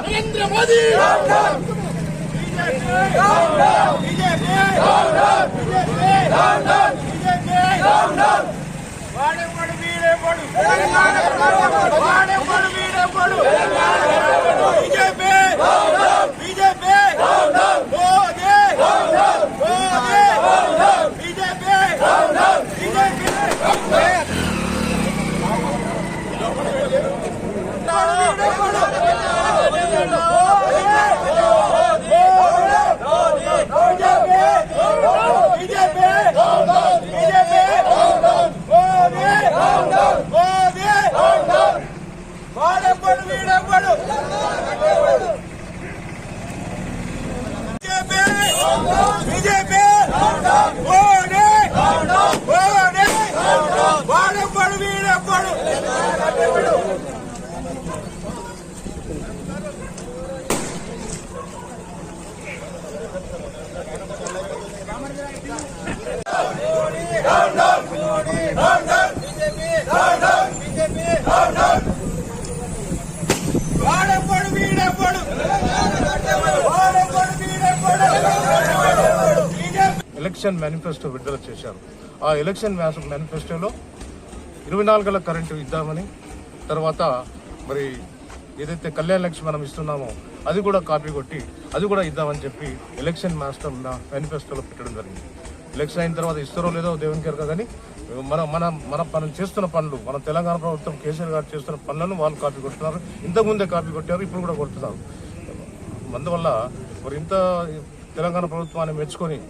Narendra Modi election manifesto విడుదల చేశారు. ఆ ఎలక్షన్ మేనిఫెస్టోలో 24 గంటల కరెంటు ఇద్దామని, తర్వాత మరి ఏదైతే కళ్యాణ లక్ష్మి మనం ఇస్తున్నామో అది కూడా కాపీ కొట్టి అది కూడా ఇద్దామని చెప్పి ఎలక్షన్ మేనిఫెస్టోలో పెట్టడం జరిగింది. ఎలక్షన్ అయిన తర్వాత ఇస్తారో లేదో దేవునికి ఎరక, కానీ మనం చేస్తున్న పనులు, మన తెలంగాణ ప్రభుత్వం కేసీఆర్ గారు చేస్తున్న పనులను వాళ్ళు కాపీ కొడుతున్నారు. ఇంతకుముందే కాపీ కొట్టారు, ఇప్పుడు కూడా కొడుతున్నారు. అందువల్ల మరి ఇంత తెలంగాణ ప్రభుత్వాన్ని మెచ్చుకొని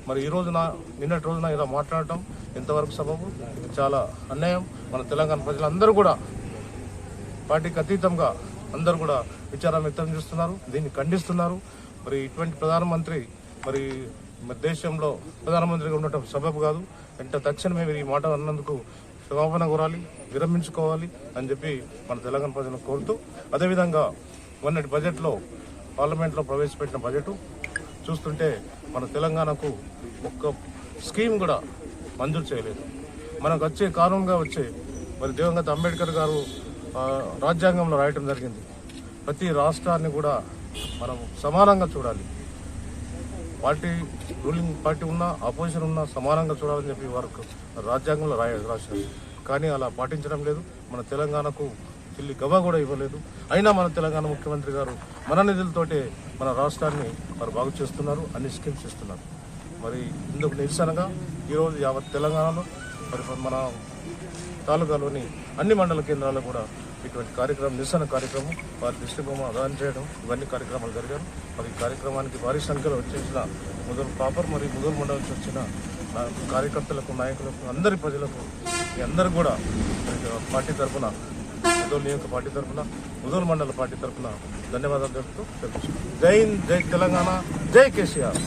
మరి ఈ రోజున నిన్నటి రోజున ఇలా మాట్లాడటం ఎంతవరకు సబబు? చాలా అన్యాయం. మన తెలంగాణ ప్రజలందరూ కూడా పార్టీకి అతీతంగా అందరూ కూడా విచారం వ్యక్తం చేస్తున్నారు, దీన్ని ఖండిస్తున్నారు. మరి ఇటువంటి ప్రధానమంత్రి మరి దేశంలో ప్రధానమంత్రిగా ఉండటం సబబు కాదు. వెంట తక్షణమే మీరు ఈ మాట అన్నందుకు క్షమాపణ కోరాలి, విరమించుకోవాలి అని చెప్పి మన తెలంగాణ ప్రజలను కోరుతూ, అదేవిధంగా మొన్నటి బడ్జెట్లో పార్లమెంట్లో ప్రవేశపెట్టిన బడ్జెట్ చూస్తుంటే మన తెలంగాణకు ఒక్క స్కీమ్ కూడా మంజూరు చేయలేదు. మనకు వచ్చే కారణంగా వచ్చే మరి దివంగత అంబేద్కర్ గారు రాజ్యాంగంలో రాయటం జరిగింది, ప్రతి రాష్ట్రాన్ని కూడా మనం సమానంగా చూడాలి, రూలింగ్ పార్టీ ఉన్నా ఆపోజిషన్ ఉన్నా సమానంగా చూడాలని చెప్పి వారికి రాజ్యాంగంలో రాశారు. కానీ అలా పాటించడం లేదు. మన తెలంగాణకు చిల్లి గవా కూడా ఇవ్వలేదు. అయినా మన తెలంగాణ ముఖ్యమంత్రి గారు మన నిధులతోటే మన రాష్ట్రాన్ని మరి బాగు చేస్తున్నారు, అన్ని స్కీమ్స్ ఇస్తున్నారు. మరి ఇందుకు నిరసనగా ఈరోజు యావత్ తెలంగాణలో మరి మన తాలూకాలోని అన్ని మండల కేంద్రాల్లో కూడా ఇటువంటి కార్యక్రమం, నిరసన కార్యక్రమం, వారి దిష్టిబొమ్మ దానం చేయడం, ఇవన్నీ కార్యక్రమాలు జరిగారు. మరి ఈ కార్యక్రమానికి భారీ సంఖ్యలో వచ్చేసిన ముదల్ ప్రాపర్ మరియు ముదల్ మండలం నుంచి వచ్చిన కార్యకర్తలకు, నాయకులకు, అందరి ప్రజలకు, మీ అందరూ కూడా పార్టీ తరఫున, ముదల్ నియోజక పార్టీ తరఫున, ముదల్ మండల పార్టీ తరఫున ధన్యవాదాలు తెలుపుతూ తెలుసు. జై హింద్, జై తెలంగాణ, జై కేసీఆర్.